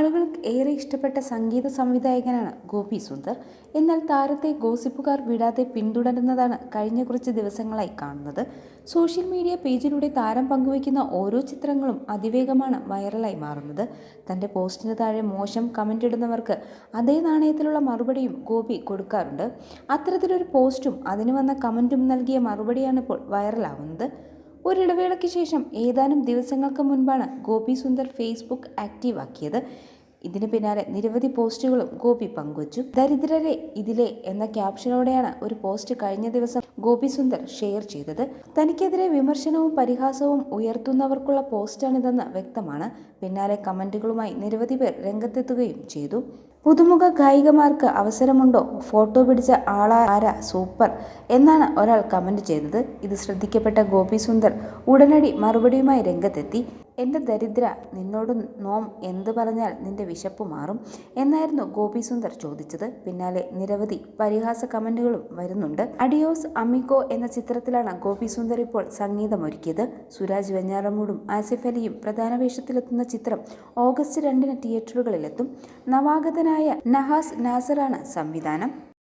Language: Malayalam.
ആളുകൾക്ക് ഏറെ ഇഷ്ടപ്പെട്ട സംഗീത സംവിധായകനാണ് ഗോപി സുന്ദർ. എന്നാൽ താരത്തെ ഗോസിപ്പുകാർ വിടാതെ പിന്തുടരുന്നതാണ് കഴിഞ്ഞ കുറച്ച് ദിവസങ്ങളായി കാണുന്നത്. സോഷ്യൽ മീഡിയ പേജിലൂടെ താരം പങ്കുവയ്ക്കുന്ന ഓരോ ചിത്രങ്ങളും അതിവേഗമാണ് വൈറലായി മാറുന്നത്. തൻ്റെ പോസ്റ്റിന് താഴെ മോശം കമൻ്റ് ഇടുന്നവർക്ക് അതേ നാണയത്തിലുള്ള മറുപടിയും ഗോപി കൊടുക്കാറുണ്ട്. അത്തരത്തിലൊരു പോസ്റ്റും അതിന് വന്ന കമൻറ്റും നൽകിയ മറുപടിയാണിപ്പോൾ വൈറലാവുന്നത്. ഒരിടവേളയ്ക്ക് ശേഷം ഏതാനും ദിവസങ്ങൾക്ക് മുൻപാണ് ഗോപി സുന്ദർ ഫേസ്ബുക്ക് ആക്റ്റീവ് ആക്കിയത്. ഇതിന് പിന്നാലെ നിരവധി പോസ്റ്റുകളും ഗോപി പങ്കുവച്ചു. ദരിദ്രരെ ഇതിലെ എന്ന ക്യാപ്ഷനോടെയാണ് ഒരു പോസ്റ്റ് കഴിഞ്ഞ ദിവസം ഗോപി സുന്ദർ ഷെയർ ചെയ്തത്. തനിക്കെതിരെ വിമർശനവും പരിഹാസവും ഉയർത്തുന്നവർക്കുള്ള പോസ്റ്റാണിതെന്ന് വ്യക്തമാണ്. പിന്നാലെ കമന്റുകളുമായി നിരവധി പേർ രംഗത്തെത്തുകയും ചെയ്തു. പുതുമുഖ ഗായികമാർക്ക് അവസരമുണ്ടോ? ഫോട്ടോ പിടിച്ച ആളാരാ? സൂപ്പർ എന്നാണ് ഒരാൾ കമന്റ് ചെയ്തത്. ഇത് ശ്രദ്ധിക്കപ്പെട്ട ഗോപി സുന്ദർ ഉടനടി മറുപടിയുമായി രംഗത്തെത്തി. എൻ്റെ ദരിദ്ര, നിന്നോട് നോം എന്ത് പറഞ്ഞാൽ നിന്റെ വിശപ്പ് മാറും എന്നായിരുന്നു ഗോപി സുന്ദർ ചോദിച്ചത്. പിന്നാലെ നിരവധി പരിഹാസ കമന്റുകളും വരുന്നുണ്ട്. അഡിയോസ് അമിഗോ എന്ന ചിത്രത്തിലാണ് ഗോപി സുന്ദർ ഇപ്പോൾ സംഗീതമൊരുക്കിയത്. സുരാജ് വെഞ്ഞാറമൂടും ആസിഫ് അലിയും പ്രധാന വേഷത്തിലെത്തുന്ന ചിത്രം ഓഗസ്റ്റ് 2 തിയേറ്ററുകളിലെത്തും. നവാഗതനായ നഹാസ് നാസറാണ് സംവിധാനം.